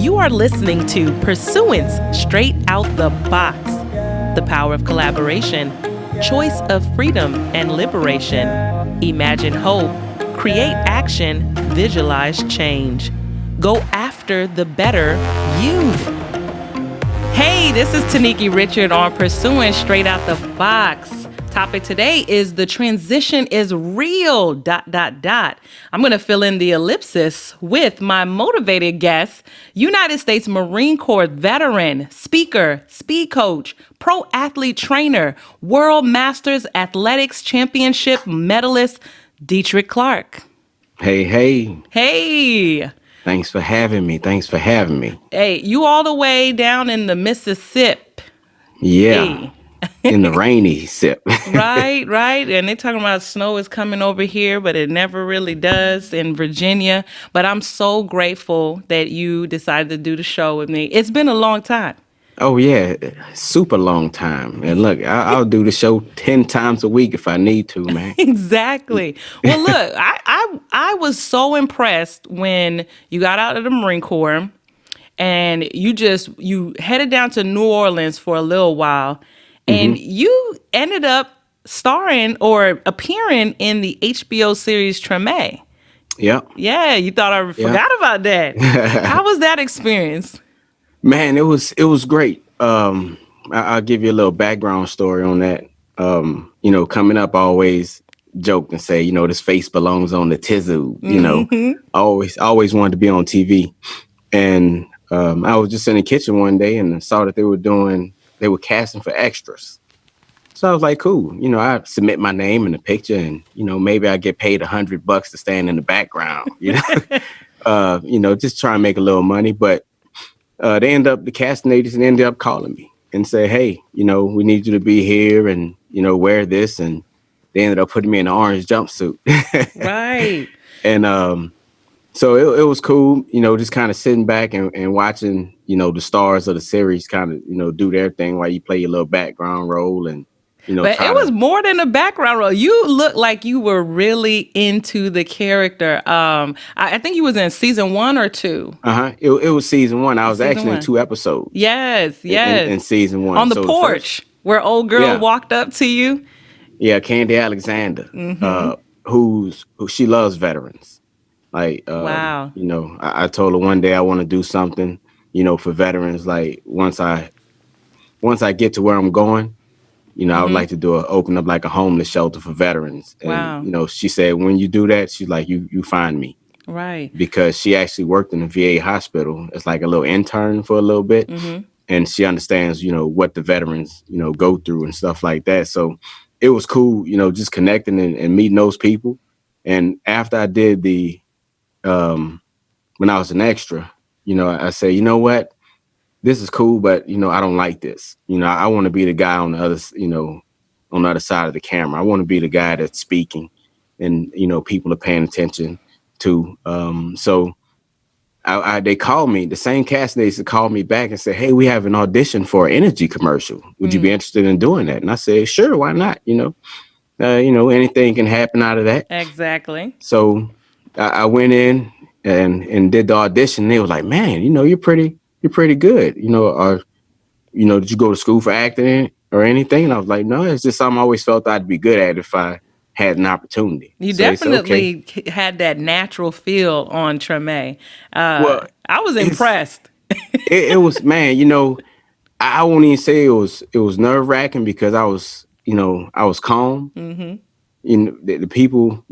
You are listening to purSUance Straight Out the Box. The power of collaboration, choice of freedom and liberation. Imagine hope, create action, visualize change. Go after the better you. Hey, this is Taniki Richard on purSUance Straight Out the Box. Topic today is the transition is real, ... I'm going to fill in the ellipsis with my motivated guest, United States Marine Corps veteran, speaker, speed coach, pro athlete trainer, World Masters Athletics Championship medalist, Dedrick Clark. Hey. Hey. Thanks for having me. Hey, you all the way down in the Mississippi. Yeah. Hey. In the rainy sip. Right. And they're talking about snow is coming over here, but it never really does in Virginia. But I'm so grateful that you decided to do the show with me. It's been a long time. Oh, yeah. Super long time. And look, I'll do the show 10 times a week if I need to, man. Exactly. Well, look, I was so impressed when you got out of the Marine Corps and you headed down to New Orleans for a little while. And you ended up starring or appearing in the HBO series Treme. Yep. Yeah, you thought I forgot about that. How was that experience? Man, it was great. I'll give you a little background story on that. Coming up, I always joked and say, this face belongs on the tizoo. Always wanted to be on TV. And I was just in the kitchen one day and saw that they were casting for extras. So I was like, cool. I submit my name in the picture and, maybe I get paid $100 to stand in the background, just try and make a little money. But the casting agents ended up calling me and say, hey, we need you to be here and, wear this. And they ended up putting me in an orange jumpsuit. Right. And so it was cool, just kind of sitting back and watching, the stars of the series kind of, do their thing while you play your little background role. And, but it was more than a background role. You looked like you were really into the character. I think you was in season 1 or 2. It was season 1. I was actually in 2 episodes. Yes. In season 1. On the porch where old girl walked up to you. Yeah, Candy Alexander, who she loves veterans. Like, wow. I told her one day I want to do something, for veterans. Like once I get to where I'm going, I would like to open up like a homeless shelter for veterans. And, wow. She said, when you do that, she's like, you find me. Right. Because she actually worked in a VA hospital as like a little intern for a little bit. And she understands, what the veterans, go through and stuff like that. So it was cool, just connecting and meeting those people. And after I did when I was an extra, I said, you know what? This is cool, but, I don't like this. I want to be the guy on the other side of the camera. I want to be the guy that's speaking and, people are paying attention to. So they called me, the same cast agents called me back and said, hey, we have an audition for an energy commercial. Would you be interested in doing that? And I said, sure, why not? Anything can happen out of that. Exactly. So I went in and did the audition. They were like, man, you're pretty good. Did you go to school for acting or anything? And I was like, no, it's just something I always felt I'd be good at if I had an opportunity. You definitely had that natural feel on Treme. Well, I was impressed. it was, man, I won't even say it was nerve wracking because I was calm. The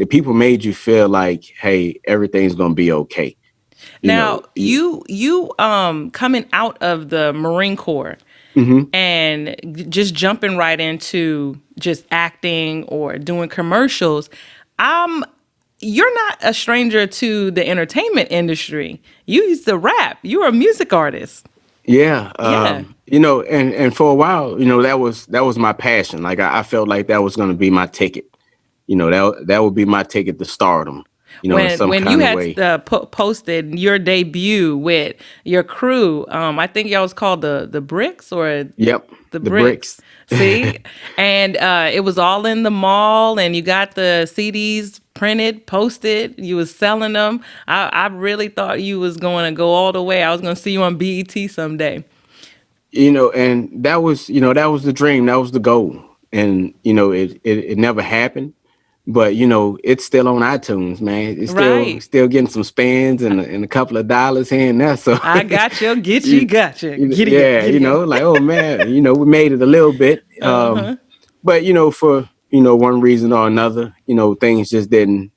people made you feel like, hey, everything's gonna be okay. Now, you coming out of the Marine Corps and just jumping right into just acting or doing commercials, you're not a stranger to the entertainment industry. You used to rap. You were a music artist. Yeah. And for a while, that was my passion. Like I felt like that was gonna be my ticket. That would be my ticket to stardom. When you had posted your debut with your crew, I think y'all was called the Bricks or the Bricks. See, and it was all in the mall, and you got the CDs printed, posted. You was selling them. I really thought you was going to go all the way. I was going to see you on BET someday. And that was the dream. That was the goal. And, it never happened. But it's still on iTunes, man. It's Right. still getting some spins and a couple of dollars here and there. So I got you. Get you. you, Gotcha. Giddy up. yeah, Giddy up. like, oh man, we made it a little bit. But for one reason or another, things just didn't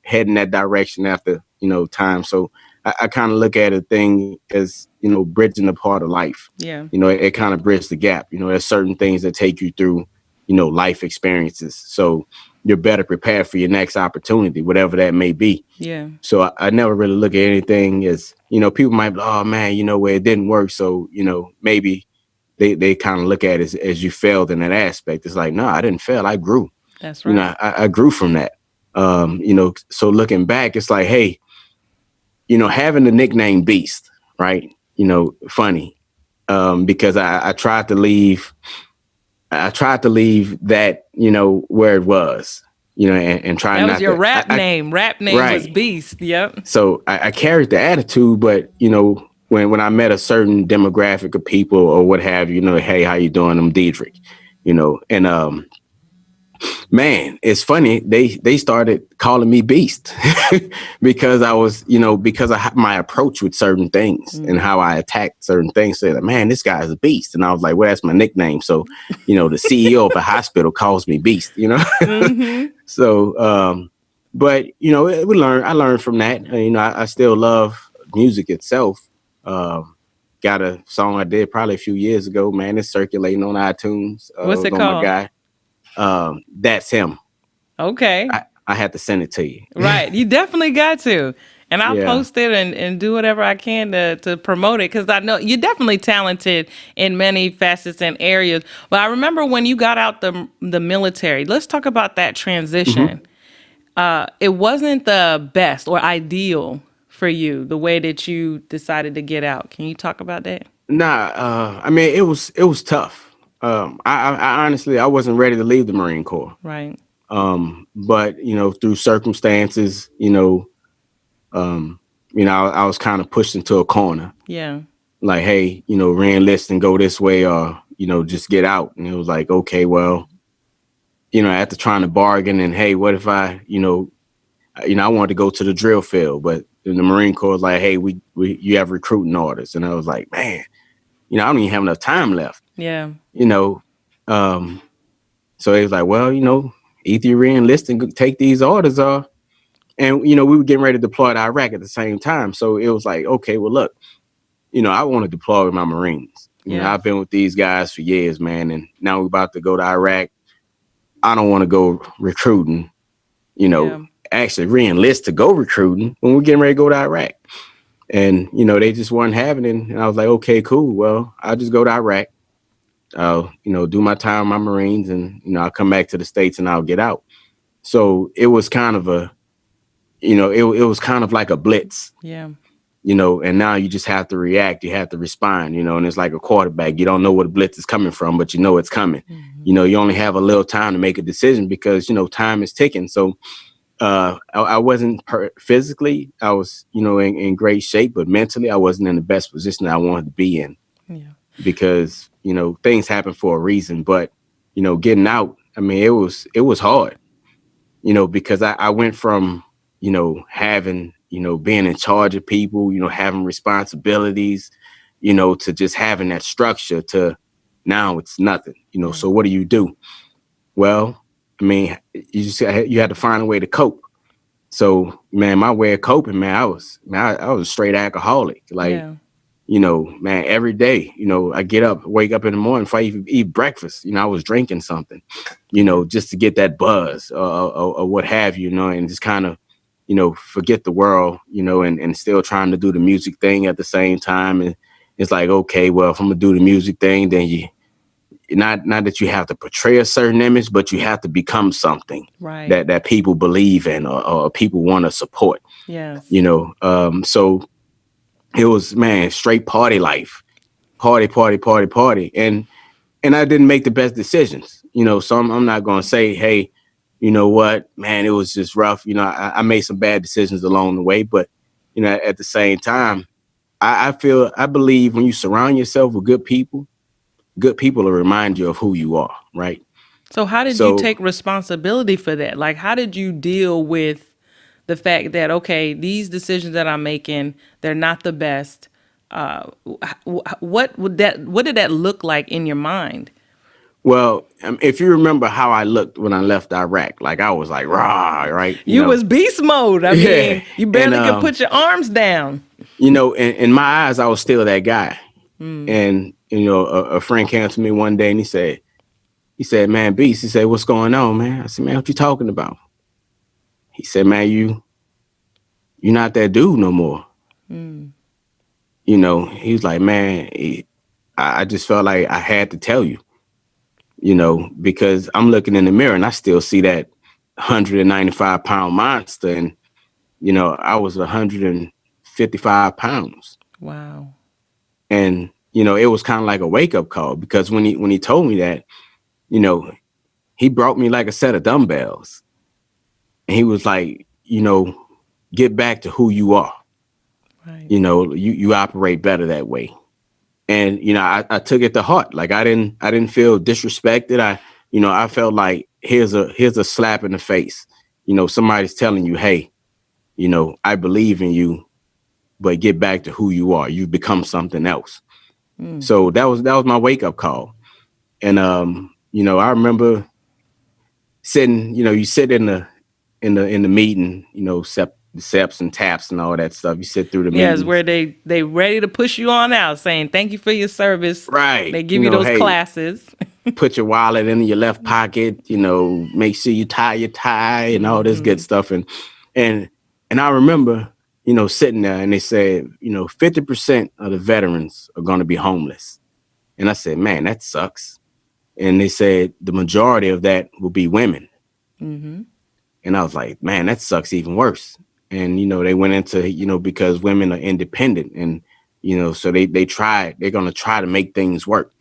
head in that direction after time. So I kind of look at a thing as bridging the part of life. Yeah. It kind of bridges the gap. There's certain things that take you through life experiences. So you're better prepared for your next opportunity, whatever that may be. Yeah. So I never really look at anything as, people might be, oh man, where it didn't work. So, maybe they kind of look at it as you failed in that aspect. It's like, no, I didn't fail. I grew. That's right. I grew from that. So looking back, it's like, hey, having the nickname Beast, right? Funny. Because I tried to leave that, where it was, and try That not was your to. rap name. Rap name was Right. Beast. Yep. So I carried the attitude, but when I met a certain demographic of people or what have you, hey, how you doing? I'm Dedrick, and man, it's funny. They started calling me Beast because I was, because of my approach with certain things and how I attacked certain things. Said, man, this guy is a beast, and I was like, well, that's my nickname. So, the CEO of a hospital calls me Beast. So, but I learned from that. I still love music itself. Got a song I did probably a few years ago. Man, it's circulating on iTunes. What's It it was on my called? guy. That's him. Okay. I had to send it to you. Right. You definitely got to. And I'll Yeah. post it and do whatever I can to promote it, because I know you're definitely talented in many facets and areas. But I remember when you got out the military. Let's talk about that transition. It wasn't the best or ideal for you, the way that you decided to get out. Can you talk about that? Nah, I mean it was tough. I honestly I wasn't ready to leave the Marine Corps. Right. But through circumstances, I was kind of pushed into a corner. Yeah. Like, hey, re-enlist and go this way, or just get out. And it was like, okay, well, after trying to bargain, and hey, what if I wanted to go to the drill field, but the Marine Corps was like, hey, you have recruiting orders, and I was like, man, I don't even have enough time left. Yeah. Um, so it was like, well, either you re-enlist and take these orders, and we were getting ready to deploy to Iraq at the same time. So it was like, okay, well, look, I want to deploy with my Marines. Yeah. I've been with these guys for years, man, and now we're about to go to Iraq. I don't want to go recruiting, Yeah. actually re-enlist to go recruiting when we're getting ready to go to Iraq. And, they just weren't having it. And I was like, okay, cool. Well, I'll just go to Iraq. I'll, do my time with my Marines, and, I'll come back to the States and I'll get out. So it was kind of it was kind of like a blitz. Yeah. And now you just have to react. You have to respond, and it's like a quarterback. You don't know where the blitz is coming from, but it's coming. You only have a little time to make a decision because, time is ticking. So I wasn't physically, I was, in great shape, but mentally I wasn't in the best position that I wanted to be in. Yeah. Because, things happen for a reason. But, getting out, I mean, it was hard, because I went from, having, being in charge of people, having responsibilities, to just having that structure to now it's nothing, So what do? Well, I mean, you had to find a way to cope. So, man, my way of coping, man, I was a straight alcoholic. Like, Yeah. Man, every day, I wake up in the morning before I even eat breakfast, I was drinking something, just to get that buzz or what have you, and just kind of, forget the world, and still trying to do the music thing at the same time. And it's like, okay, well, if I'm gonna do the music thing, then not that you have to portray a certain image, but you have to become something Right. that people believe in or people want to support, Yes. So it was, man, straight party life, party. And I didn't make the best decisions, so I'm not going to say, hey, you know what, man, it was just rough. You know, I made some bad decisions along the way, but you know, at the same time, I believe when you surround yourself with good people will remind you of who you are, right? So how did you So, take responsibility for that? Like, how did you deal with the fact that, okay, these decisions that I'm making, they're not the best? What did that look like in your mind? well, if you remember how I looked when I left Iraq, like I was like, rah, right? You You was know, beast mode. I yeah. mean, you And, barely could put your arms down. you know, in my eyes, I was still that guy. And, you know, a friend came to me one day and he said, man, Beast, he said, what's going on, man? I said, man, what you talking about? He said, man, you're not that dude no more. You know, he was like, man, I just felt like I had to tell you, you know, because I'm looking in the mirror and I still see that 195-pound monster. And, you know, I was 155 pounds. Wow. And, you know, it was kind of like a wake up call because when he told me that, you know, he brought me like a set of dumbbells and he was like, you know, get back to who you are. Right. You know, you operate better that way. And, you know, I took it to heart. Like I didn't feel disrespected. You know, I felt like here's a slap in the face. You know, somebody's telling you, hey, you know, I believe in you, but get back to who you are. You've become something else. So that was my wake up call. And you know, I remember sitting, you know, you sit in the meeting, you know, seps and taps and all that stuff. You sit through the Yeah, it's meetings. where they ready to push you on out, saying thank you for your service. Right. They You give you know, those hey, classes. put your wallet in your left pocket, you know, make sure you tie your tie and all this good stuff. And and I remember, you know, sitting there and they said, you know, 50% of the veterans are going to be homeless. And I said, man, that sucks. And they said the majority of that will be women. And I was like, man, that sucks even worse. And, you know, they went into, you know, because women are independent and, you know, so they're going to try to make things work,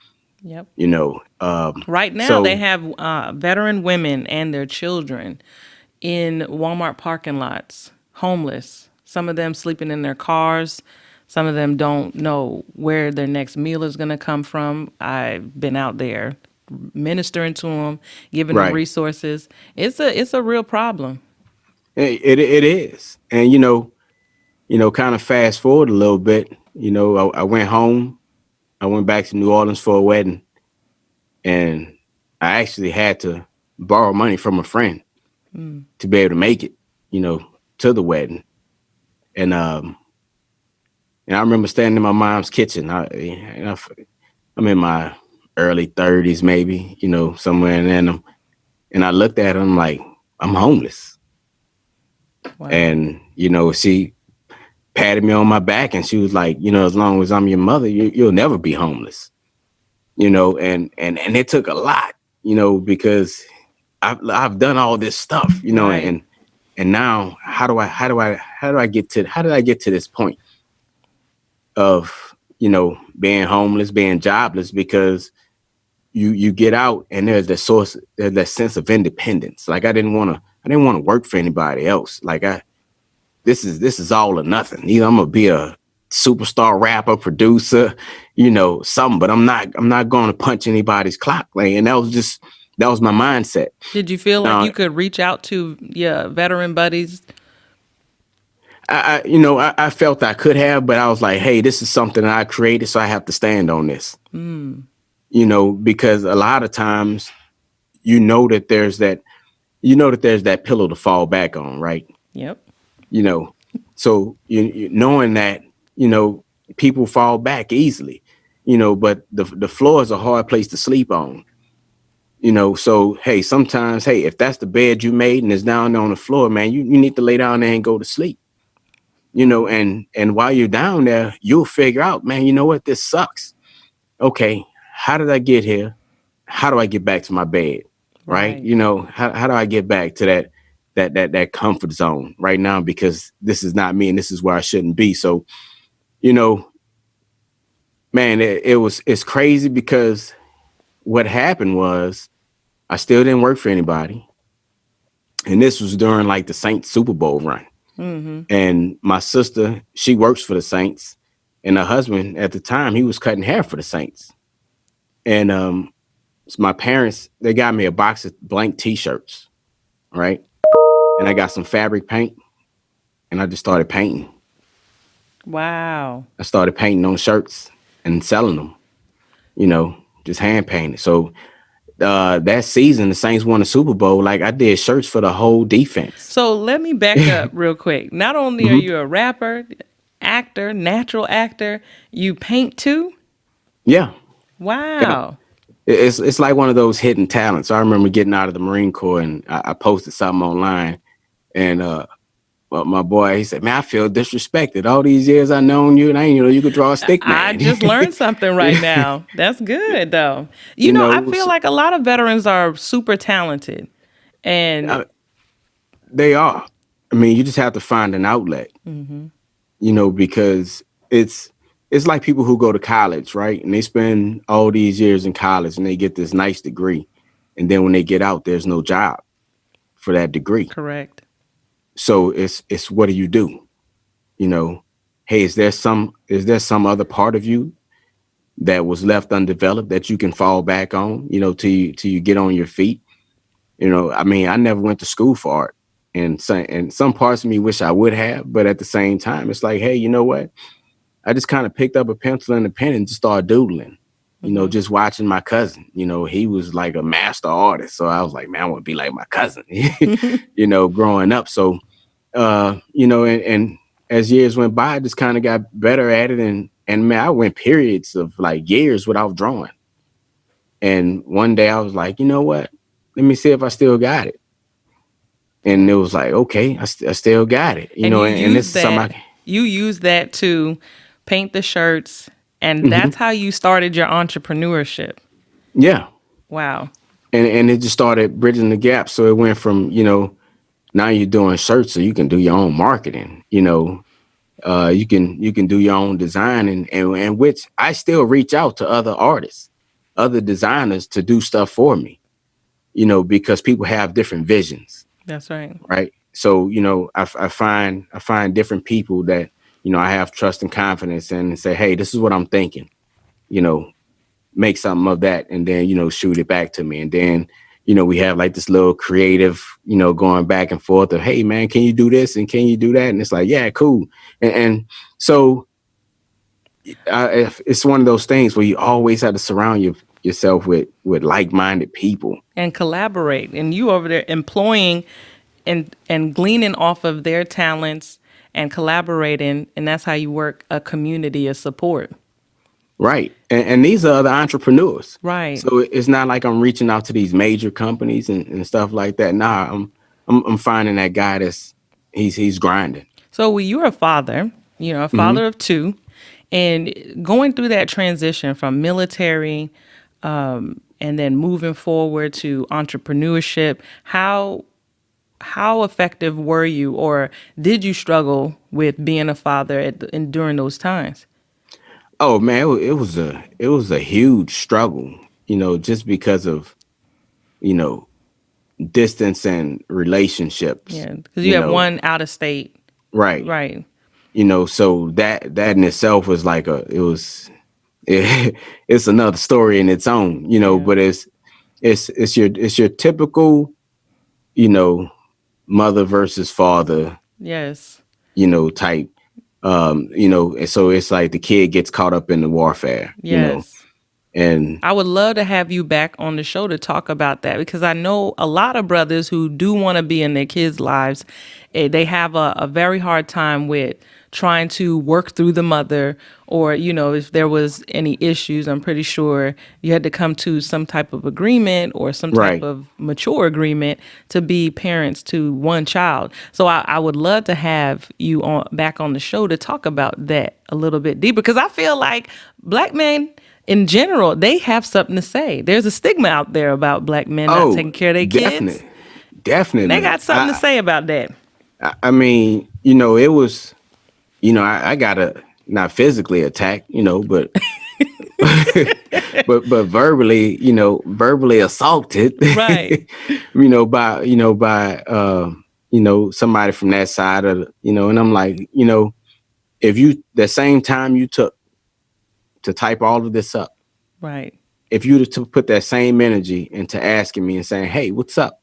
Yep. you know. Right now, they So have veteran women and their children in Walmart parking lots, homeless. Some of them sleeping in their cars. Some of them don't know where their next meal is going to come from. I've been out there ministering to them, giving them right. resources. It's a real problem. It is. And, you know, kind of fast forward a little bit, you know, I went home. I went back to New Orleans for a wedding and I actually had to borrow money from a friend to be able to make it, you know, to the wedding. And, and I remember standing in my mom's kitchen. I'm in my early 30s, maybe, you know, somewhere in there. And I looked at her, I'm like, I'm homeless. Wow. And, you know, she patted me on my back and she was like, you know, as long as I'm your mother, you'll never be homeless, you know, and it took a lot, you know, because I've done all this stuff, you know, Right. and now how did I get to this point of, you know, being homeless, being jobless, because you get out and there's that sense of independence. Like I didn't want to work for anybody else. Like this is all or nothing. Either I'm gonna be a superstar rapper, producer, you know, something, but I'm not going to punch anybody's clock. Like, and that was my mindset. Did you feel like Now, you could reach out to your veteran buddies? you know, I felt I could have, but I was like, hey, this is something that I created, so I have to stand on this. You know, because a lot of times, you know that there's that pillow to fall back on, right? Yep. You know, so knowing that, you know, people fall back easily, you know, but the floor is a hard place to sleep on, you know. So hey, sometimes, hey, if that's the bed you made and it's down there on the floor, man, you need to lay down there and go to sleep, you know. Wow. And while you're down there, you'll figure out, man, you know what, this sucks. Okay, how did I get here? How do I get back to my bed? Right? Right. You know, how do I get back to that comfort zone right now? Because this is not me and this is where I shouldn't be. So, you know, man, it's crazy because what happened was I still didn't work for anybody. And this was during like the Saints Super Bowl run. And my sister, she works for the Saints, and her husband at the time, he was cutting hair for the Saints. And so my parents, they got me a box of blank T-shirts, right? And I got some fabric paint, and I just started painting. Wow. I started painting on shirts and selling them, just hand painted. So that season, the Saints won the Super Bowl. Like I did shirts for the whole defense. So let me back up real quick. Not only are Mhm. you a rapper, actor, natural actor, you paint too? Yeah, yeah. Wow. It's like one of those hidden talents. I remember getting out of the Marine Corps, and I posted something online, and well, my boy, he said, "Man, I feel disrespected. All these years I known you, and I ain't you could draw a stick I man." just learned something right now. That's good though. you I know, feel so, like a lot of veterans are super talented. And uh, they are. I mean, you just have to find an outlet. Because it's like people who go to college, right? And they spend all these years in college, and they get this nice degree, and then when they get out, there's no job for that degree. correct. So it's what do you do? You know, hey, is there some other part of you that was left undeveloped that you can fall back on, till you get on your feet? I mean, I never went to school for art. And some parts of me wish I would have, but at the same time, it's like, hey, you know what? I just kind of picked up a pencil and a pen and just started doodling. Just watching my cousin. He was like a master artist. So I was like, man, I want to be like my cousin, growing up. So and as years went by, I just kind of got better at it. And man, I went periods of like years without drawing. And one day I was like, you know what? Let me see if I still got it. And it was like, okay, I still got it. And And this is something you use that to paint the shirts, and Mhm. that's how you started your entrepreneurship. Yeah. Wow. And it just started bridging the gap. So it went from, now you're doing shirts, so you can do your own marketing. You can do your own design, and which I still reach out to other artists, other designers to do stuff for me, because people have different visions, That's right. right? So, I find different people that, I have trust and confidence in, and say, hey, this is what I'm thinking, you know, make something of that, and then, shoot it back to me. And then, we have like this little creative, going back and forth of, hey man, can you do this and can you do that? And it's like, yeah, cool. And so it's one of those things where you always have to surround yourself with like-minded people. And collaborate. And you over there employing and gleaning off of their talents and collaborating, and that's how you work a community of support. Right. And these are the entrepreneurs. Right. So it's not like I'm reaching out to these major companies and stuff like that. Nah, I'm finding that guy he's grinding. So you're a father, a Hmm. father of two, and going through that transition from military and then moving forward to entrepreneurship, how effective were you, or did you struggle with being a father during those times? Oh man, it was a huge struggle, just because of, you know, distance and relationships, Yeah, because you have one out of state. right. Right. So that in itself was like it's another story in its own, Yeah. but it's your typical, you know, mother versus father, Yes. type. And so it's like the kid gets caught up in the warfare, Yes. and I would love to have you back on the show to talk about that, because I know a lot of brothers who do want to be in their kids' lives. They have a very hard time with trying to work through the mother, or, if there was any issues, I'm pretty sure you had to come to some type of agreement or some type right. of mature agreement to be parents to one child. So I would love to have you back on the show to talk about that a little bit deeper, because I feel like black men in general, they have something to say. There's a stigma out there about black men not Oh, taking care of their kids. definitely, They definitely. got something to say about that. I mean, it was, I got not physically attacked, but but verbally, verbally assaulted, Right. by somebody from that side of and I'm like, if you the same time you took to type all of this up, Right. if you to put that same energy into asking me and saying, hey, what's up?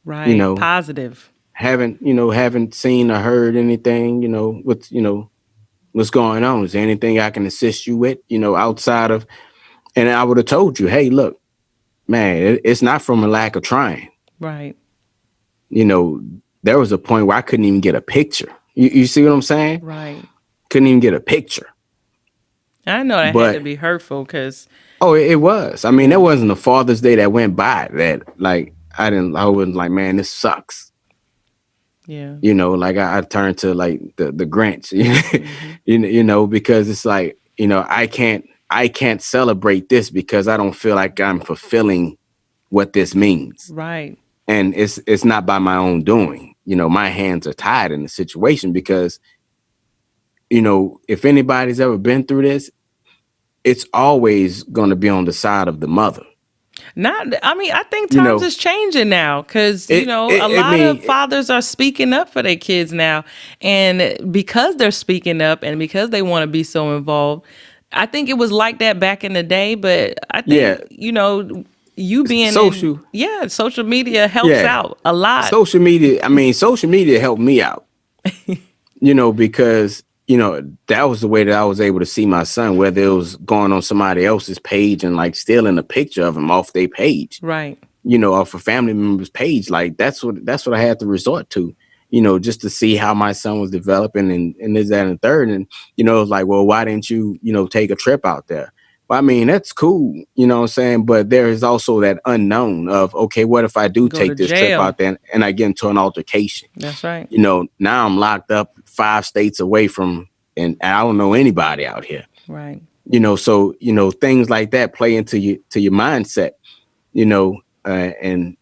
you Right. know Positive. haven't seen or heard anything, what's going on, is there anything I can assist you with, outside of, and I would have told you, hey, look, man, it's not from a lack of trying. Right. you know there was a point where I couldn't even get a picture. You see what I'm saying? Right. Couldn't even get a picture. I know that had to But be hurtful because, oh, it was. I mean, yeah. there wasn't a Father's Day that went by that, like, I wasn't like, man, this sucks. Yeah. Like I turned to like the Grinch, Hmm. because it's like, I can't celebrate this because I don't feel like I'm fulfilling what this means. Right. And it's not by my own doing. My hands are tied in the situation because, if anybody's ever been through this, it's always going to be on the side of the mother. I mean, I think You times know, is changing now because, a I lot of mean, fathers are speaking up for their kids now. And because they're speaking up and because they want to be so involved, I think it was like that back in the day. But I yeah, think, you being in, social, yeah, social media helps yeah, out a lot. social media. I mean, social media helped me out, because, that was the way that I was able to see my son, whether it was going on somebody else's page and like stealing a picture of him off their page, Right. off a family member's page. Like that's what I had to resort to, just to see how my son was developing, and this, that, and the third. And, it's like, well, why didn't you, take a trip out there? Well, I mean, that's cool, what I'm saying? But there is also that unknown of, okay, what if I do Go to take this trip jail. out there and I get into an altercation? That's right. Now I'm locked up 5 states away from, and I don't know anybody out here. Right. So things like that play into your mindset. And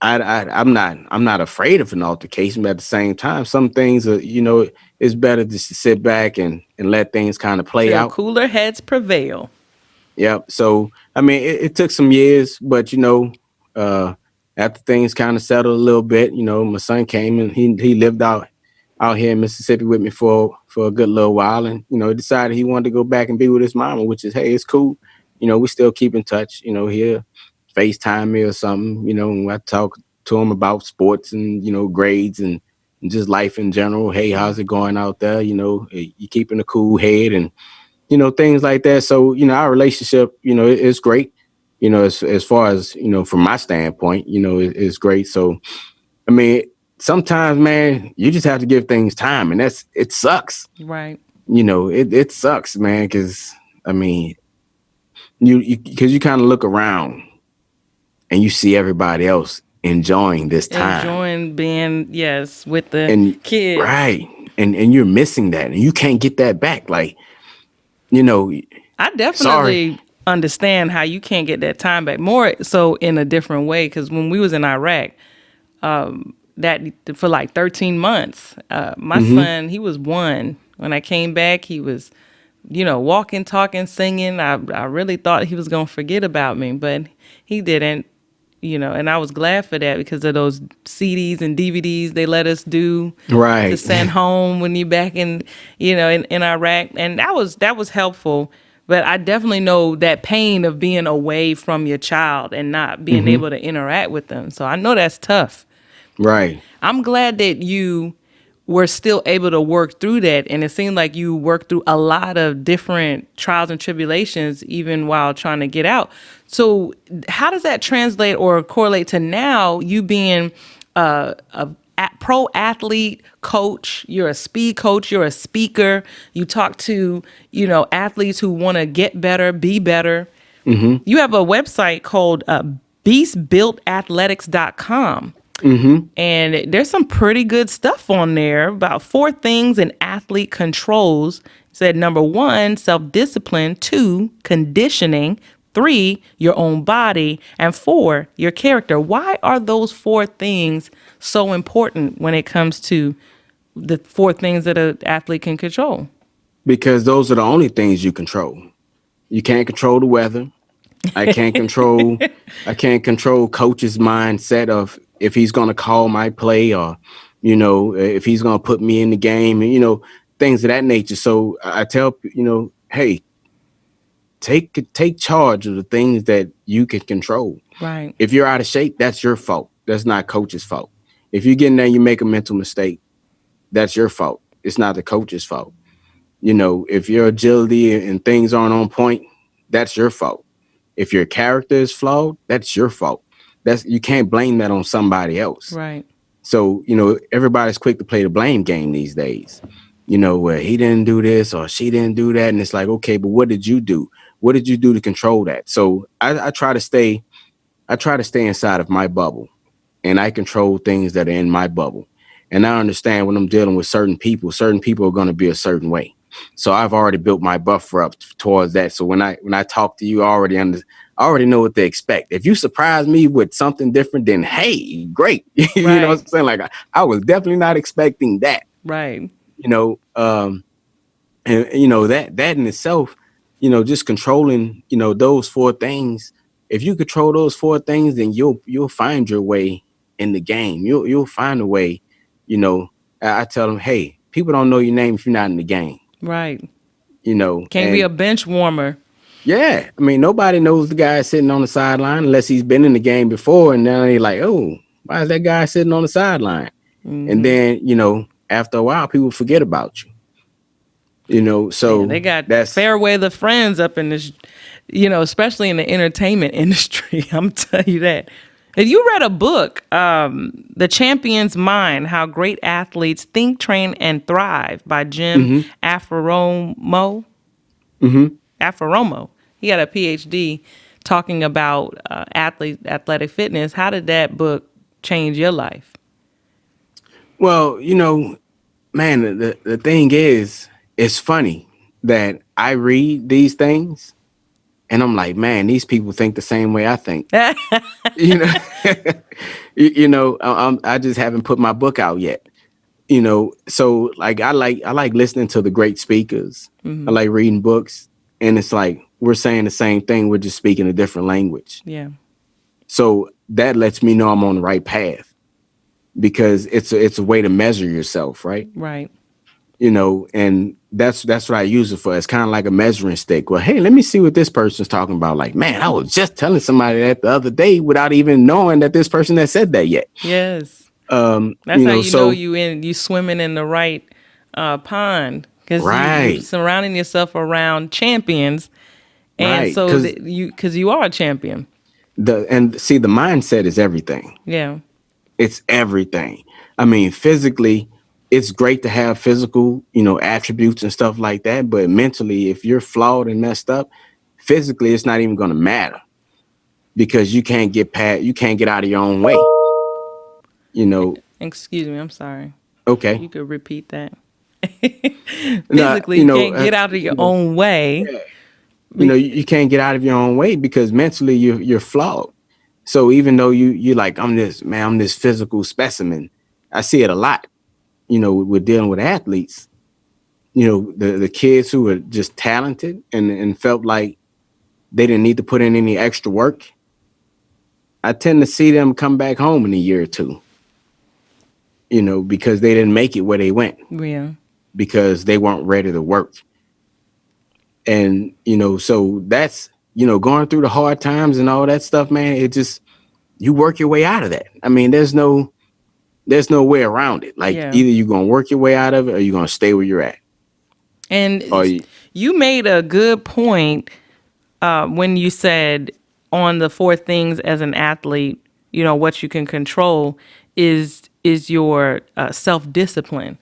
I'm not afraid of an altercation, but at the same time, some things are, it's better just to sit back and let things kind of play Till out. cooler heads prevail. Yeah. So I mean, it took some years, but uh, after things kind of settled a little bit, my son came and he lived out here in Mississippi with me for a good little while, and he decided he wanted to go back and be with his mama, which is, hey, it's cool. We still keep in touch. He'll FaceTime me or something. And I talk to him about sports and grades and just life in general. Hey, how's it going out there? You keeping a cool head and things like that. So, our relationship, is great, as far as, from my standpoint, it's great. So, I mean, sometimes, man, you just have to give things time, and it sucks. Right. It sucks, man. Cause I mean, cause you kind of look around and you see everybody else enjoying this time, Enjoying being, yes, with the and kids. right. And you're missing that, and you can't get that back. Like, you know, I sorry. definitely understand how you can't get that time back. More so in a different way, because when we was in Iraq, that for like 13 months, my son, he was 1. When I came back, he was, walking, talking, singing. I really thought he was gonna forget about me, but he didn't. And I was glad for that because of those CDs and DVDs they let us do to Right. send home when you back in Iraq. And that was helpful. But I definitely know that pain of being away from your child and not being able to interact with them. So I know that's tough. Right. I'm glad that you were still able to work through that. And it seemed like you worked through a lot of different trials and tribulations, even while trying to get out. So how does that translate or correlate to now you being a pro athlete coach? You're a speed coach, you're a speaker. You talk to, athletes who want to get better, be better. You have a website called BeastBuiltAthletics.com. And there's some pretty good stuff on there about 4 things an athlete controls. It said number 1, self-discipline, 2, conditioning, 3, your own body, and 4, your character. Why are those 4 things so important when it comes to the 4 things that an athlete can control? Because those are the only things you control. You can't control the weather. I can't control I can't control coach's mindset of if he's going to call my play, or if he's going to put me in the game, and things of that nature. So I tell hey, take charge of the things that you can control. Right. If you're out of shape, that's your fault. That's not coach's fault. If you get in there and you make a mental mistake, that's your fault. It's not the coach's fault. If your agility and things aren't on point, that's your fault. If your character is flawed, that's your fault. You can't blame that on somebody else. Right. So, everybody's quick to play the blame game these days. Where he didn't do this or she didn't do that. And it's like, okay, but what did you do? What did you do to control that? So I try to stay inside of my bubble, and I control things that are in my bubble. And I understand when I'm dealing with certain people are going to be a certain way. So I've already built my buffer up towards that. So when I talk to you, I already know what to expect. If you surprise me with something different, then hey, great. You know what I'm saying? Like I was definitely not expecting that. Right. And that in itself, just controlling, those four things. If you control those four things, then you'll find your way in the game. You'll find a way. I tell them, hey, people don't know your name if you're not in the game. Right. Can't be a bench warmer. Yeah. I mean, nobody knows the guy sitting on the sideline unless he's been in the game before. And then they're like, oh, why is that guy sitting on the sideline? Mm-hmm. And then, after a while, people forget about you. So they got fair weather friends up in this, especially in the entertainment industry. I'm telling you that. If you read a book, The Champion's Mind, How Great Athletes Think, Train, and Thrive by Jim Afromo. Afromo. He got a PhD talking about athletic fitness. How did that book change your life? Well, man, the thing is, it's funny that I read these things and I'm like, man, these people think the same way I think. I just haven't put my book out yet. So like I like listening to the great speakers. I like reading books, and it's like we're saying the same thing, we're just speaking a different language. Yeah. So that lets me know I'm on the right path, because it's a way to measure yourself, right? Right. And that's what I use it for. It's kind of like a measuring stick. Well, hey, let me see what this person's talking about. Like, man, I was just telling somebody that the other day without even knowing that this person had said that yet. Yes. That's how you swimming in the right pond, because you're surrounding yourself around champions, and so because you are a champion. The mindset is everything. Yeah. It's everything. I mean, physically, it's great to have physical, attributes and stuff like that. But mentally, if you're flawed and messed up, physically, it's not even going to matter, because you can't get out of your own way. Excuse me, I'm sorry. Okay. You could repeat that. Physically, you can't get out of your own way. Yeah. You can't get out of your own way because mentally you're flawed. So even though you're like, I'm this physical specimen, I see it a lot. We're dealing with athletes, the kids who are just talented and felt like they didn't need to put in any extra work. I tend to see them come back home in a year or two, because they didn't make it where they went. Yeah. Because they weren't ready to work. And, so that's, going through the hard times and all that stuff, man, it just, you work your way out of that. I mean, there's no way around it. Like, either you're going to work your way out of it or you're going to stay where you're at. And you made a good point when you said on the four things as an athlete, what you can control is your self-discipline.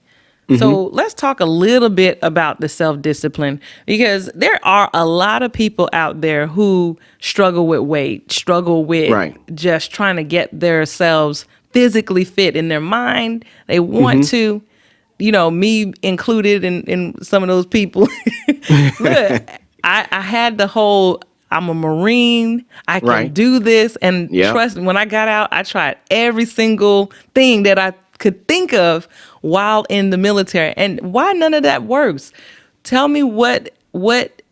Mm-hmm. So let's talk a little bit about the self-discipline, because there are a lot of people out there who struggle with weight, struggle with just trying to get themselves physically fit in their mind. They want to, me included in some of those people. Look, I had the whole, I'm a Marine, I can do this. And trust me, when I got out, I tried every single thing that I could think of while in the military. And why none of that works? Tell me what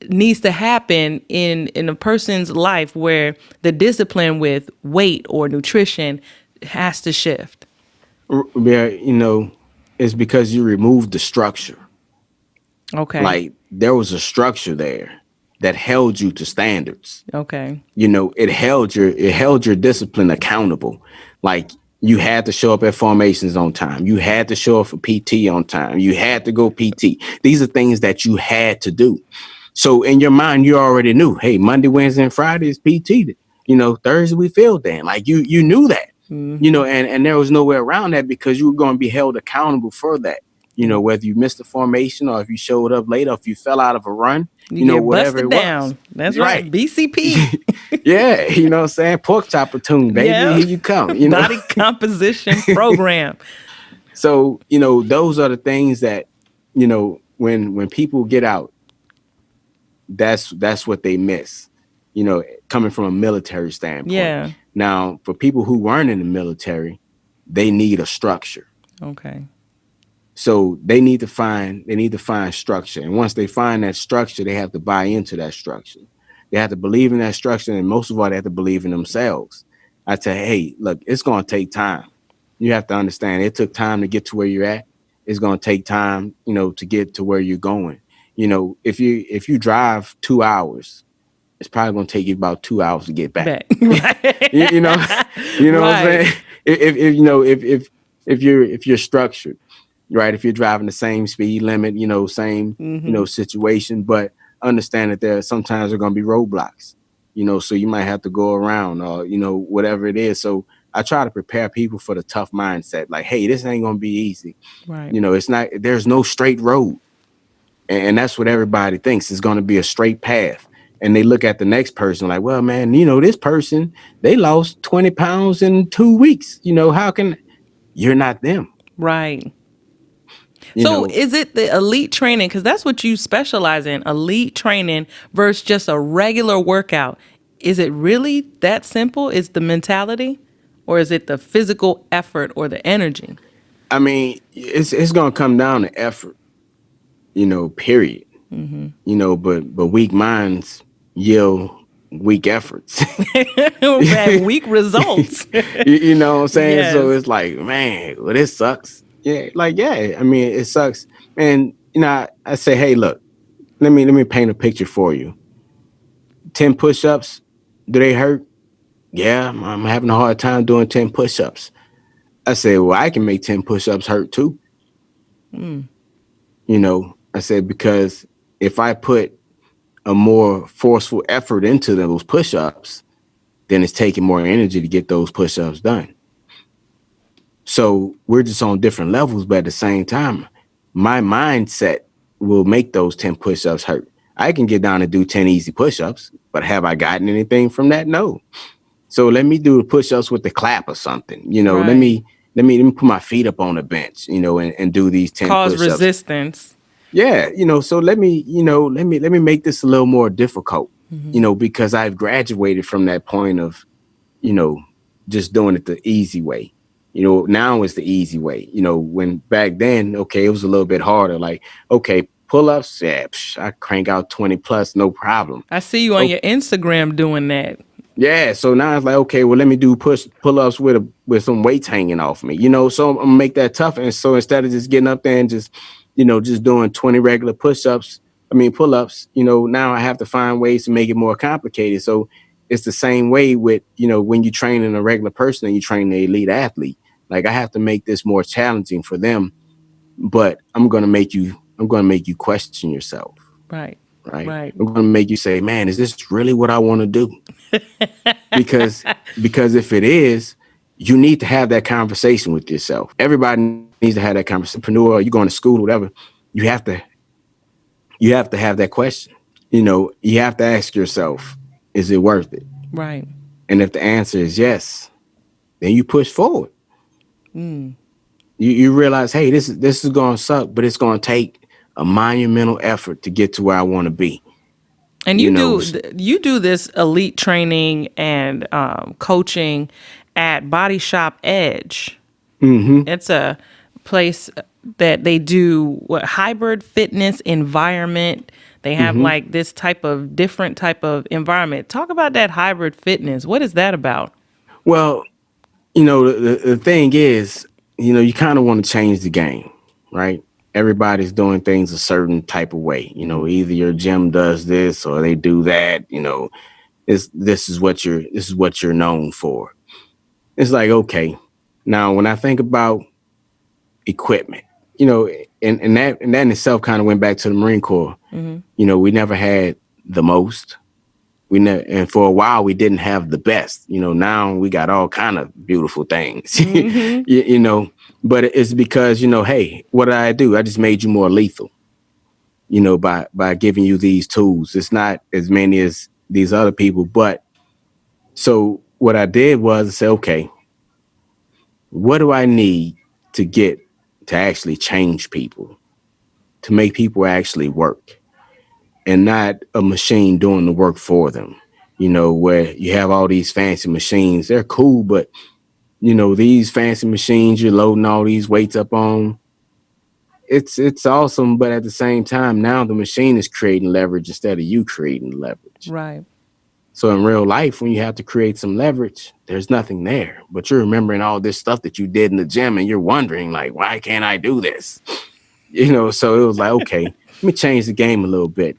needs to happen in a person's life where the discipline with weight or nutrition has to shift. Yeah, it's because you removed the structure. Okay. Like there was a structure there that held you to standards. Okay. It held your discipline accountable. Like you had to show up at formations on time. You had to show up for PT on time. You had to go PT. These are things that you had to do. So in your mind, you already knew, hey, Monday, Wednesday, and Friday is PT. Thursday we field day. Like you knew that. And there was no way around that because you were going to be held accountable for that. Whether you missed a formation or if you showed up late or if you fell out of a run, You get whatever busted it was. down. That's right. Right. BCP. Yeah, what I'm saying? Pork chopper tune, baby. Yeah. Here you come. Body composition program. So, those are the things that, when people get out, that's what they miss, coming from a military standpoint. Yeah. Now, for people who weren't in the military, they need a structure. Okay. So they need to find structure. And once they find that structure, they have to buy into that structure. They have to believe in that structure. And most of all, they have to believe in themselves. I say, hey, look, it's going to take time. You have to understand it took time to get to where you're at. It's going to take time, to get to where you're going. If you drive 2 hours, it's probably going to take you about 2 hours to get back. Right. you know, you know what I'm Right. saying? If you're structured, right? If you're driving the same speed limit, same, situation, but understand that sometimes there are going to be roadblocks, so you might have to go around or, whatever it is. So I try to prepare people for the tough mindset. Like, hey, this ain't going to be easy. Right. There's no straight road. And that's what everybody thinks is going to be a straight path. And they look at the next person like, well, man, this person, they lost 20 pounds in 2 weeks. How can you're not them? Right. You So know, is it the elite training? Because that's what you specialize in, elite training versus just a regular workout. Is it really that simple? Is the mentality? Or is it the physical effort or the energy? I mean, it's going to come down to effort, period. But weak minds yield weak efforts. Had weak results. You know what I'm saying? Yes. So it's like, man, well, this sucks. Yeah, like, yeah, I mean, it sucks. And, I say, hey, look, let me paint a picture for you. 10 push-ups, do they hurt? Yeah, I'm having a hard time doing 10 push-ups. I said, well, I can make 10 push-ups hurt too. I said, because if I put a more forceful effort into those push-ups, then it's taking more energy to get those push-ups done. So we're just on different levels, but at the same time, my mindset will make those 10 push-ups hurt. I can get down and do 10 easy push-ups, but have I gotten anything from that? No. So let me do the push-ups with the clap or something. Right. Let me put my feet up on the bench, and do these 10 Cause push-ups. resistance. Yeah, so let me make this a little more difficult, because I've graduated from that point of, just doing it the easy way. Now it's the easy way. When back then, okay, it was a little bit harder. Like, okay, pull-ups, yeah, I crank out 20 plus, no problem. I see you on your Instagram doing that. Yeah, so now it's like, okay, well, let me do pull-ups with some weights hanging off me, so I'm gonna make that tougher. And so instead of just getting up there and just doing 20 regular pull-ups, now I have to find ways to make it more complicated. So it's the same way with, when you train in a regular person and you train the elite athlete. Like, I have to make this more challenging for them, but I'm gonna make you question yourself. Right. Right. Right. I'm gonna make you say, man, is this really what I want to do? because if it is, you need to have that conversation with yourself. Everybody needs to have that conversation. Entrepreneur, you going to school, or whatever, you have to have that question. You have to ask yourself, is it worth it? Right. And if the answer is yes, then you push forward. You realize, hey, this is going to suck, but it's going to take a monumental effort to get to where I want to be. And you do this elite training and coaching at Body Shop Edge. Mm-hmm. It's a place that they do what hybrid fitness environment. They have Hmm. like this type of different type of environment. Talk about that hybrid fitness. What is that about? Well, the thing is, you kind of want to change the game, right? Everybody's doing things a certain type of way. Either your gym does this or they do that. This is what you're known for. It's like, okay, now when I think about equipment, you know, and that in itself kind of went back to the Marine Corps. We never had the most. And for a while we didn't have the best. Now we got all kind of beautiful things. you, you know, but it's because, hey, what did I do? I just made you more lethal, by giving you these tools. It's not as many as these other people, but so what I did was I said, okay, what do I need to get to actually change people, to make people actually work and not a machine doing the work for them? Where you have all these fancy machines, they're cool, but these fancy machines you're loading all these weights up on, it's awesome, but at the same time, now the machine is creating leverage instead of you creating leverage. Right. So in real life, when you have to create some leverage, there's nothing there. But you're remembering all this stuff that you did in the gym and you're wondering, like, why can't I do this? So it was like, okay, let me change the game a little bit.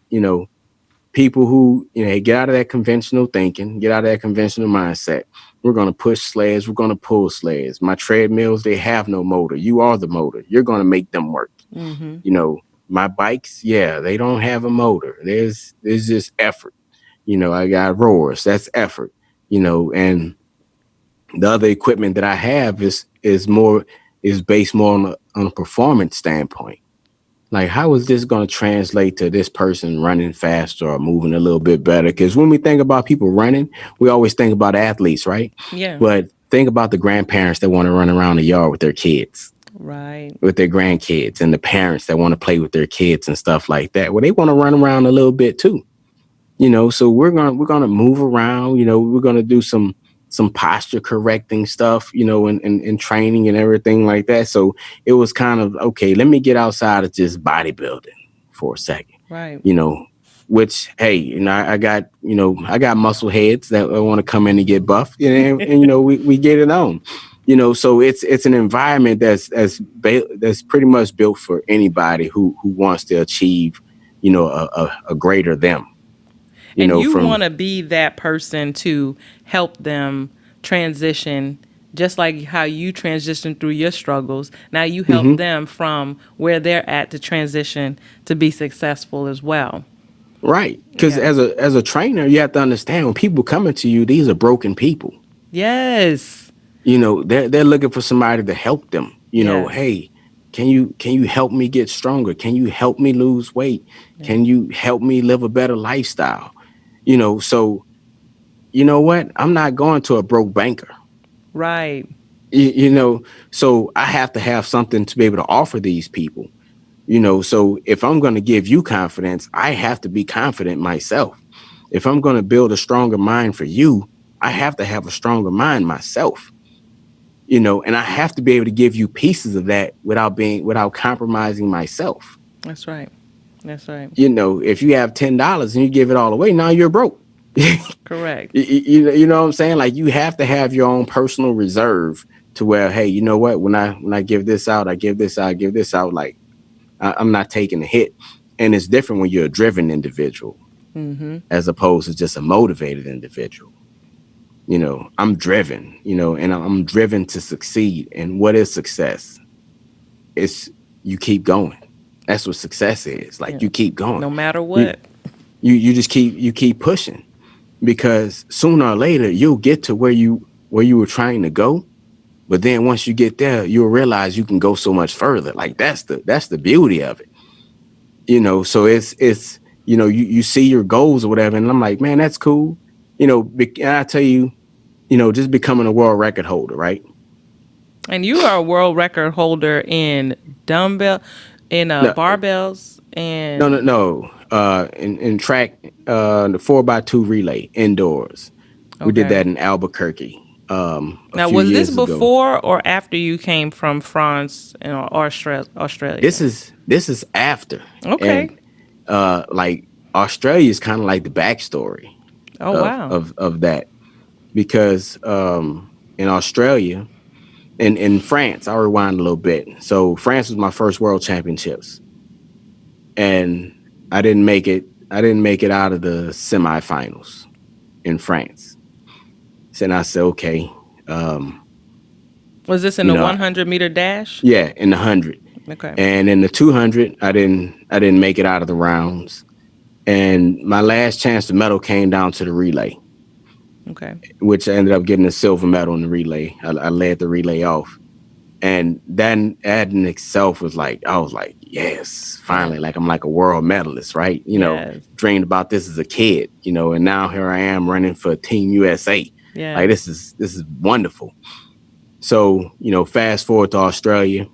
People who, get out of that conventional thinking, get out of that conventional mindset. We're going to push sleds. We're going to pull sleds. My treadmills, they have no motor. You are the motor. You're going to make them work. My bikes, yeah, they don't have a motor. There's just effort. I got roars. That's effort. And the other equipment that I have is based more on a performance standpoint. Like, how is this going to translate to this person running faster or moving a little bit better? Because when we think about people running, we always think about athletes, right? Yeah. But think about the grandparents that want to run around the yard with their kids, Right. with their grandkids, and the parents that want to play with their kids and stuff like that. Well, they want to run around a little bit too. So we're gonna move around. We're gonna do some posture correcting stuff, and training and everything like that. So it was kind of, okay, let me get outside of just bodybuilding for a second. Right. you know which, hey, I got muscle heads that want to come in and get buff, and we get it on. So it's an environment that's pretty much built for anybody who wants to achieve, a greater them, And you from. want to be that person to help them transition, just like how you transition through your struggles. Now you help Mhm. them from where they're at to transition to be successful as well. Right. Because Yeah. as a trainer, you have to understand, when people coming to you, these are broken people. Yes. They're looking for somebody to help them. Yes. Hey, can you help me get stronger? Can you help me lose weight? Yeah. Can you help me live a better lifestyle? So you know what? I'm not going to a broke banker. Right. So I have to have something to be able to offer these people. So if I'm going to give you confidence, I have to be confident myself. If I'm going to build a stronger mind for you, I have to have a stronger mind myself. And I have to be able to give you pieces of that without compromising myself. That's right. That's right. If you have $10 and you give it all away, now you're broke. you, Correct. you know what I'm saying? Like, you have to have your own personal reserve to where, hey, you know what? When I give this out, I give this out, I give this out. Like, I'm not taking a hit. And it's different when you're a driven individual as opposed to just a motivated individual. I'm driven, and I'm driven to succeed. And what is success? It's, you keep going. That's what success is. Like, Yeah. you keep going. No matter You what. you just keep pushing, because sooner or later you'll get to where you were trying to go. But then once you get there, you'll realize you can go so much further. Like, that's the beauty of it. So it's you see your goals or whatever, and I'm like, man, that's cool. And I tell you, just becoming a world record holder, right? And you are a world record holder in dumbbell, in No, barbells, no, and no, no. In track, the 4x2 relay indoors, we did okay. that in Albuquerque. a Now, few was this years ago. before or after you came from France and Australia? This is after. Okay. And like Australia is kind of like the backstory Oh, wow. of that, because in Australia, in France, I'll rewind a little bit. So France was my first world championships, and I didn't make it. I didn't make it out of the semifinals in France. So then I said, okay, Was this in you the know, 100-meter dash? yeah, in the 100, Okay. and in the 200, I didn't make it out of the rounds. And my last chance to medal came down to the relay, Okay. which I ended up getting a silver medal in the relay. I led the relay off. And that in itself was like, I was like, yes, finally, Yeah. like I'm like a world medalist, right? Yes. Dreamed about this as a kid, and now here I am running for Team USA. Like Yes. this is wonderful. So, fast forward to Australia,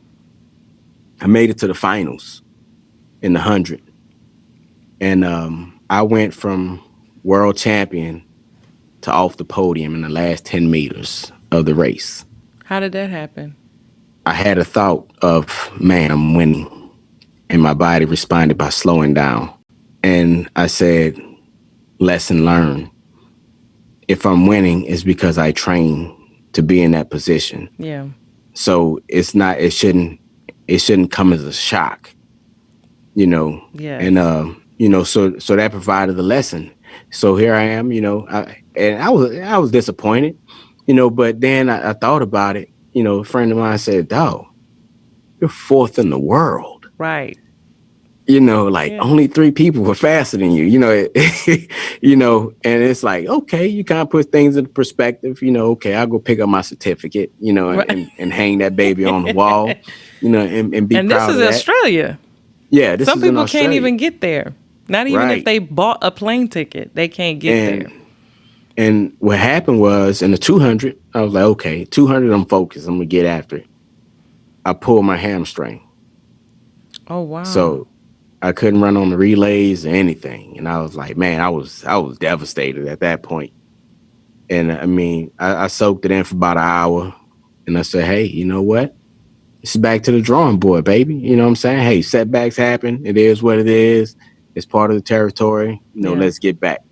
I made it to the finals in the 100. And I went from world champion to off the podium in the last 10 meters of the race. How did that happen? I had a thought of, man, I'm winning. And my body responded by slowing down. And I said, lesson learned. If I'm winning, it's because I train to be in that position. Yeah. So it shouldn't come as a shock, Yes. and so that provided the lesson. So here I am, I was disappointed, but then I thought about it. A friend of mine said, dog, you're fourth in the world. Right. Like Yeah. only 3 people were faster than you, and it's like, okay, you kind of put things into perspective, okay, I'll go pick up my certificate, Right. and hang that baby on the wall, and be And this proud is of that. Australia. Yeah, this Some is in people can't Australia. even get there. Not even if Right. they bought a plane ticket, they can't get there. And what happened was in the 200, I was like, okay, 200, I'm focused. I'm going to get after it. I pulled my hamstring. Oh, wow. So I couldn't run on the relays or anything. And I was like, man, I was devastated at that point. And I mean, I soaked it in for about an hour. And I said, hey, you know what? It's back to the drawing board, baby. You know what I'm saying? Hey, setbacks happen. It is what it is. It's part of the territory. Yeah. Let's get back.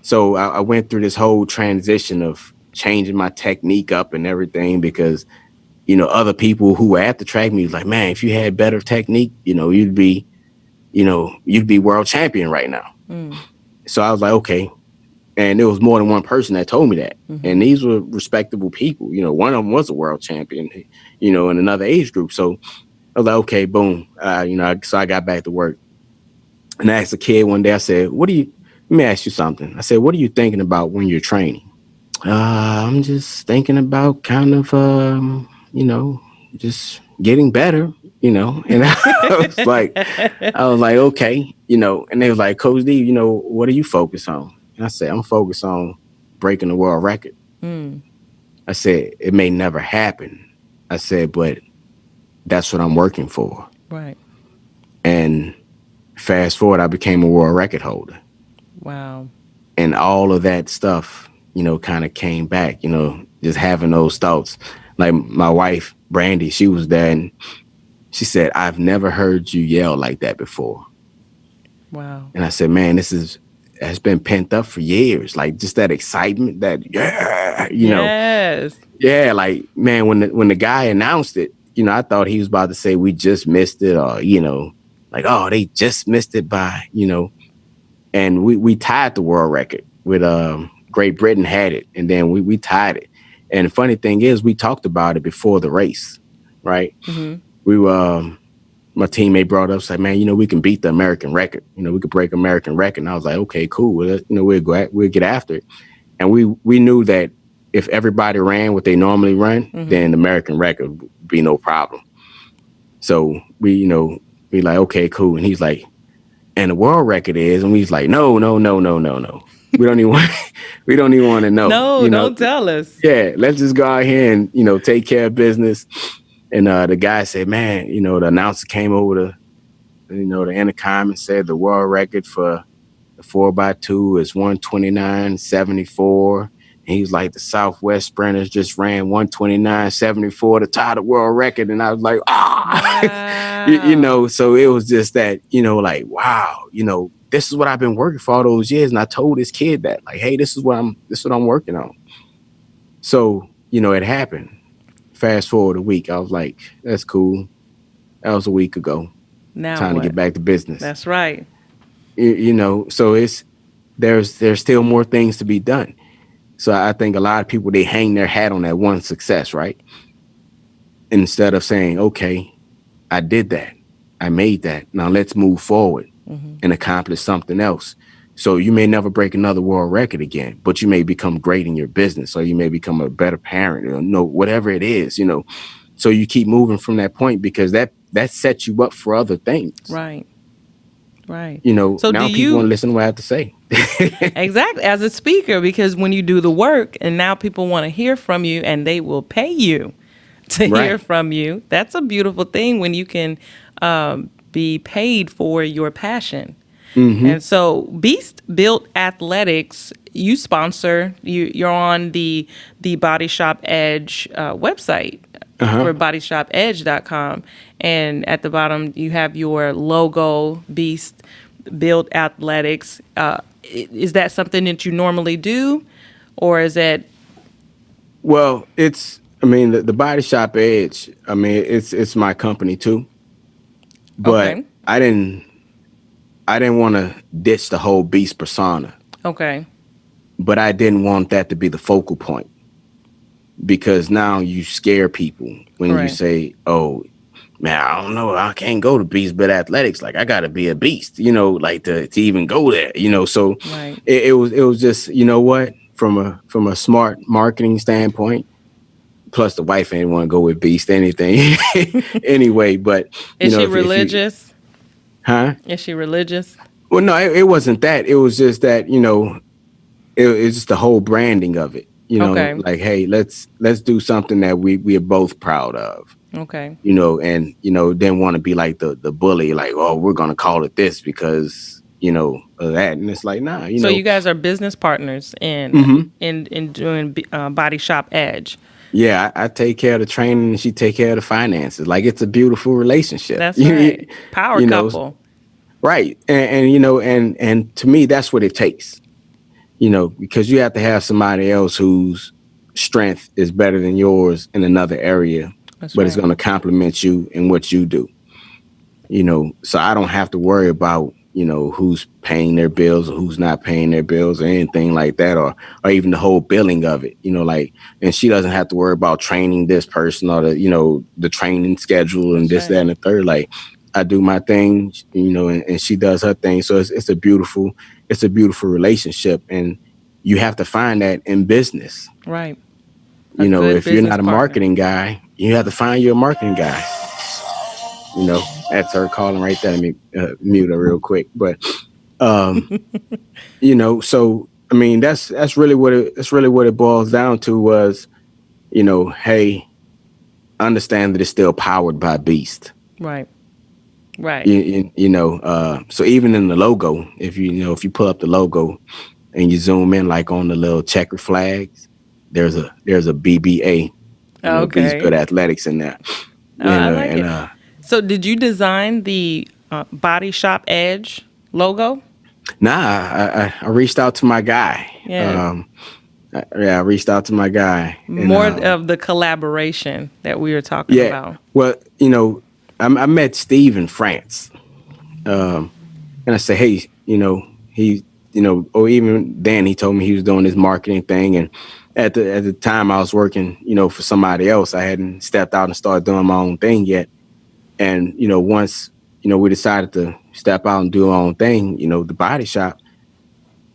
So I went through this whole transition of changing my technique up and everything, because, other people who were at the track meet was like, man, if you had better technique, you'd be world champion right now. So I was like, okay. And there was more than one person that told me that. And these were respectable people. One of them was a world champion, in another age group. So I was like, okay, boom. So I got back to work. And I asked a kid one day, I said, let me ask you something. I said, what are you thinking about when you're training? I'm just thinking about kind of, just getting better, And I was like, okay, and they was like, Coach D, what are you focused on? And I said, I'm focused on breaking the world record. I said, it may never happen. I said, but that's what I'm working for. Right. And fast forward, I became a world record holder. Wow. And all of that stuff, kind of came back, just having those thoughts. Like my wife, Brandy, she was there and she said, I've never heard you yell like that before. Wow. And I said, man, has been pent up for years. Like just that excitement, that, Yes. Yeah, like, man, when the guy announced it, I thought he was about to say we just missed it, or, like, oh, they just missed it by, and we tied the world record with Great Britain had it, and then we tied it. And the funny thing is, we talked about it before the race, right? We my teammate brought up, said, man, we can beat the American record. We could break American record. And I was like, okay, cool. Well, we'll get after it. And we knew that if everybody ran what they normally run, then the American record would be no problem. So we like, okay, cool. And he's like, and the world record is, and we was like, no. We don't even want to know. No, don't tell us. Yeah, let's just go out here and, take care of business. And the guy said, man, the announcer came over the intercom and said the world record for the 4x2 is 129.74. And he was like, the Southwest sprinters just ran 129.74 to tie the world record. And I was like, Wow. so it was just that, like, wow, this is what I've been working for all those years. And I told this kid that, like, hey, this is what I'm working on. So, it happened. Fast forward a week. I was like, that's cool. That was a week ago. Now Time to get what? back to business. That's right. So there's still more things to be done. So I think a lot of people, they hang their hat on that one success, right? Instead of saying, okay, I did that. I made that. Now let's move forward and accomplish something else. So you may never break another world record again, but you may become great in your business, or you may become a better parent, or whatever it is, So you keep moving from that point, because that sets you up for other things. Right. Right. So Now do people want to you listen to what I have to say. exactly as a speaker, because when you do the work and now people want to hear from you and they will pay you to hear Right. from you. That's a beautiful thing when you can be paid for your passion. And so Beast Built Athletics, you sponsor, you're on the Body Shop Edge website for bodyshopedge.com. And at the bottom, you have your logo, Beast Built Athletics. Is that something that you normally do? Or is that... Well, the Body Shop Edge, it's my company too. But Okay. I didn't want to ditch the whole Beast persona. Okay. But I didn't want that to be the focal point, because now you scare people when you Right. say, oh, man, I don't know, I can't go to Beast Built Athletics. Like, I got to be a beast, like to even go there, So Right. it was just, what, from a smart marketing standpoint. Plus, the wife ain't want to go with Beast anything anyway. But Is she if you, religious? huh? Is she religious? Well, no, it wasn't that. It was just that, it's just the whole branding of it. Okay. Like, hey, let's do something that we are both proud of. Okay. And didn't want to be like the bully, like, oh, we're gonna call it this because of that. And it's like, nah, So you guys are business partners in mhm. in doing Body Shop Edge. Yeah, I take care of the training and she take care of the finances. Like, it's a beautiful relationship. That's right. Power You know, couple. right. And to me, that's what it takes. Because you have to have somebody else whose strength is better than yours in another area, That's but it's right. going to complement you in what you do. So I don't have to worry about, who's paying their bills or who's not paying their bills or anything like that, or even the whole billing of it, and she doesn't have to worry about training this person or the training schedule and That's this, that, right. and the third. Like, I do my thing, and she does her thing. So it's a beautiful relationship. And you have to find that in business. Right. A good If you're business not a partner. marketing guy, you have to find your marketing guy. That's her calling right there. Let me mute her real quick. But so that's really what it boils down to was, hey, understand that it's still powered by Beast. Right. Right. So even in the logo, if you pull up the logo and you zoom in, like on the little checker flags, there's a BBA, Beast Built Okay. Athletics in there. I like it. So did you design the Body Shop Edge logo? Nah, I reached out to my guy. Yeah. I reached out to my guy, and More of the collaboration that we were talking yeah, about. well, I met Steve in France, and I said, hey, or even then he told me he was doing this marketing thing, and at the time I was working, for somebody else. I hadn't stepped out and started doing my own thing yet, and once we decided to step out and do our own thing, the body shop.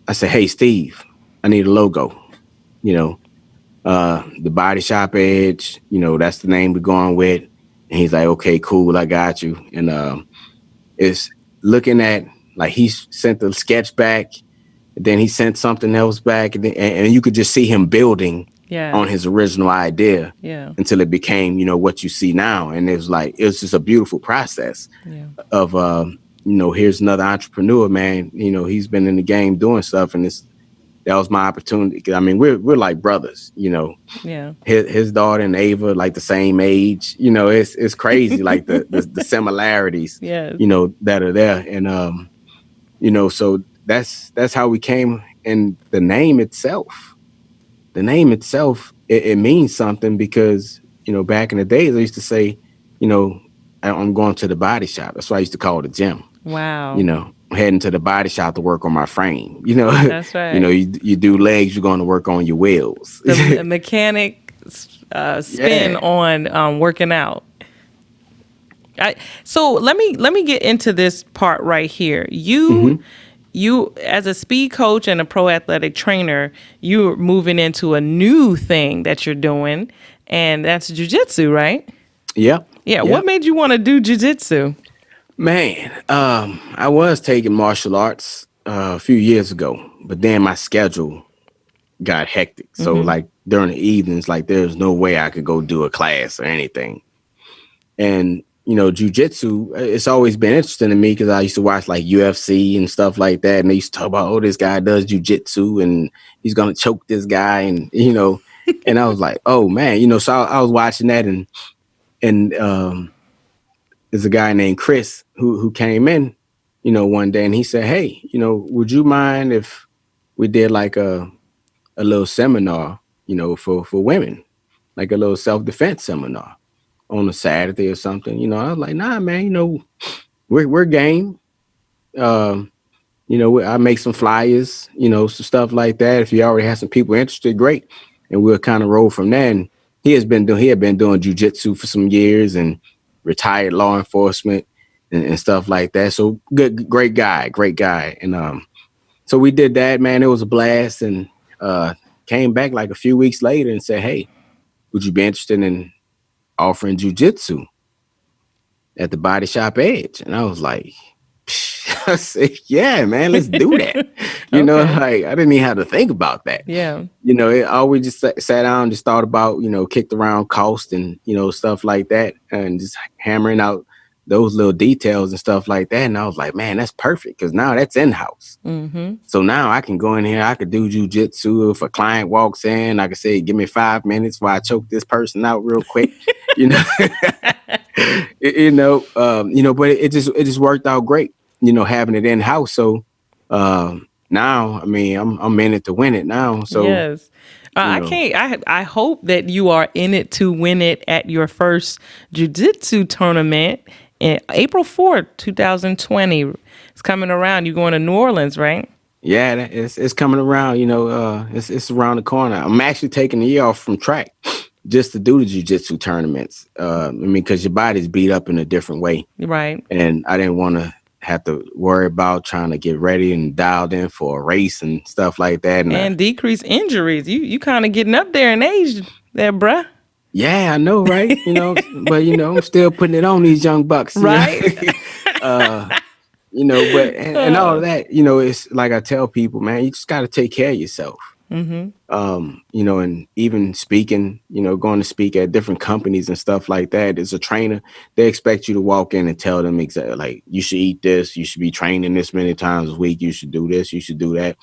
I said, hey, Steve, I need a logo. The Body Shop Edge, that's the name we're going with. And he's like, okay, cool, I got you. And it's looking at, like, he sent the sketch back, and then he sent something else back, and you could just see him building on Yes. his original idea Yeah. until it became, what you see now. And it was just a beautiful process Yeah. of, here's another entrepreneur, man. He's been in the game doing stuff, and that was my opportunity. 'Cause, I mean, we're like brothers, you know. Yeah. His daughter and Ava like the same age. You know, it's crazy, like the similarities, Yes. you know, that are there. And you know, so that's how we came. And the name itself, it means something because, you know, back in the days I used to say, you know, I'm going to the body shop. That's why I used to call it a gym. You Wow. know, I'm heading to the body shop to work on my frame. You know, That's you know, right. you do legs, you're going to work on your wheels. The mechanic spin Yeah. on working out. So let me get into this part right here. Hmm. You as a speed coach and a pro athletic trainer, you're moving into a new thing that you're doing, and that's jujitsu, right? Yep. Yeah. What Yep. made you want to do jujitsu? Man, I was taking martial arts a few years ago, but then my schedule got hectic. So like during the evenings, like there's no way I could go do a class or anything. And you know, jujitsu, it's always been interesting to me because I used to watch like UFC and stuff like that, and they used to talk about, oh, this guy does jujitsu and he's gonna choke this guy, and you know, and I was like, oh man, you know, so I was watching that, and there's a guy named Chris who came in, you know, one day, and he said, hey, you know, would you mind if we did like a little seminar, you know, for women, like a little self defense seminar on a Saturday or something. You know, I was like, nah, man, you know, we're game. Um, you know, I make some flyers, you know, some stuff like that. If you already have some people interested, great. And we'll kind of roll from there. And he had been doing jujitsu for some years and retired law enforcement and stuff like that. So good, great guy, great guy. And so we did that, man. It was a blast. And uh came back like a few weeks later and said, hey, would you be interested in offering jujitsu at the Body Shop Edge? And I was like, I said, yeah, man, let's do that. You know, Okay. like I didn't even have to think about that. Yeah. You know, I always just sat down and just thought about, you know, kicked around cost and, you know, stuff like that and just hammering out those little details and stuff like that. And I was like, man, that's perfect because now that's in house. So now I can go in here, I could do jujitsu. If a client walks in, I can say, give me 5 minutes while I choke this person out real quick. You know, you know, but it just worked out great, you know, having it in house. So now, I mean, I'm in it to win it now. So, Yes. you I know, can't. I hope that you are in it to win it at your first jiu-jitsu tournament in April 4th, 2020. It's coming around. You're going to New Orleans, right? yeah, it's coming around, you know, it's around the corner. I'm actually taking a year off from track just to do the jujitsu tournaments. I mean, because your body's beat up in a different way. Right. And I didn't want to have to worry about trying to get ready and dialed in for a race and stuff like that. And And decrease injuries. You kind of getting up there in age there, bruh. yeah, I know, right? You know, but you know, I'm still putting it on these young bucks. You know, Right? uh, you know, but and all of that, you know, it's like I tell people, man, you just got to take care of yourself. You know, and even speaking, you know, going to speak at different companies and stuff like that. As a trainer, they expect you to walk in and tell them exactly like you should eat this, you should be training this many times a week, you should do this, you should do that.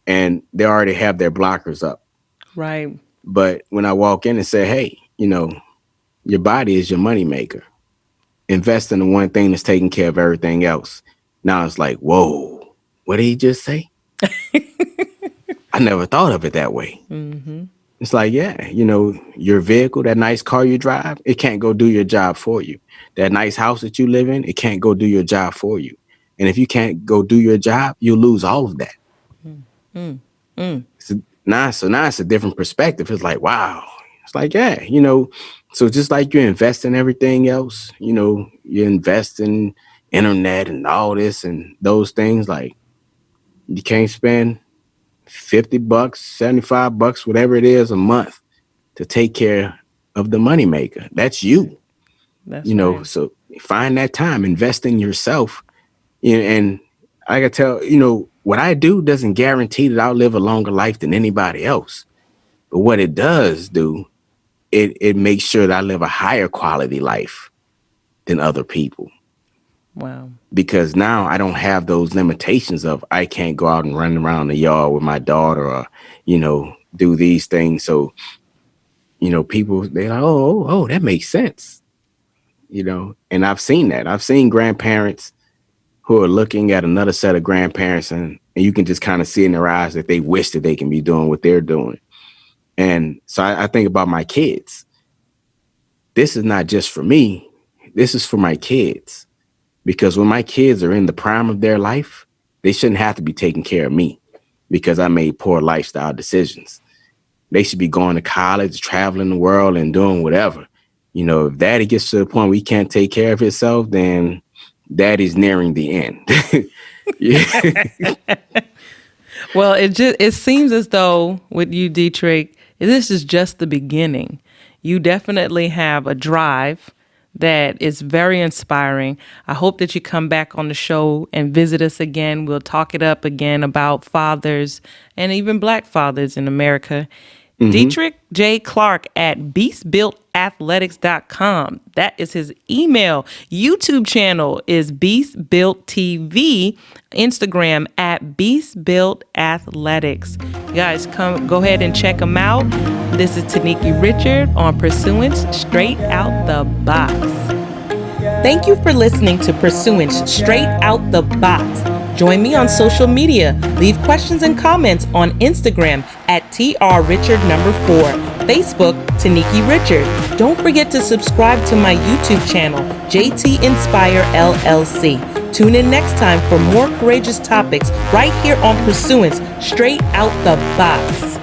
And they already have their blockers up. Right. But when I walk in and say, hey, you know, your body is your money maker. Invest in the one thing that's taking care of everything else. Now it's like, whoa, what did he just say? I never thought of it that way. It's like, yeah, you know, your vehicle, that nice car you drive, it can't go do your job for you. That nice house that you live in, it can't go do your job for you. And if you can't go do your job, you'll lose all of that. So now it's a different perspective. It's like, wow. It's like, yeah, you know, so just like you invest in everything else, you know, you invest in internet and all this and those things, like you can't spend $50, $75, whatever it is a month to take care of the moneymaker. That's you, you That's know. right. So find that time, invest in yourself. And I can tell, you know, what I do doesn't guarantee that I'll live a longer life than anybody else. But what it does do, it makes sure that I live a higher quality life than other people. Wow. Because now I don't have those limitations of I can't go out and run around the yard with my daughter or, do these things. So, people, they're like, oh, that makes sense. And I've seen that. I've seen grandparents who are looking at another set of grandparents and you can just kind of see in their eyes that they wish that they can be doing what they're doing. And so I think about my kids. This is not just for me. This is for my kids. Because when my kids are in the prime of their life, they shouldn't have to be taking care of me because I made poor lifestyle decisions. They should be going to college, traveling the world and doing whatever. If daddy gets to the point where he can't take care of himself, then daddy's nearing the end. Yeah. Well, it seems as though with you, Dedrick, this is just the beginning. You definitely have a drive that is very inspiring. I hope that you come back on the show and visit us again. We'll talk it up again about fathers and even Black fathers in America. DedrickJClark at BeastBuiltAthletics.com. That is his email. YouTube channel is BeastBuiltTV. Instagram at BeastBuiltAthletics. You guys, go ahead and check them out. This is Taniki Richard on purSUance Straight Out the Box. Thank you for listening to purSUance Straight Out the Box. Join me on social media. Leave questions and comments on Instagram at TRRichard4, Facebook Taniki Richard. Don't forget to subscribe to my YouTube channel, JT Inspire LLC. Tune in next time for more courageous topics right here on purSUance Straight Out the Box.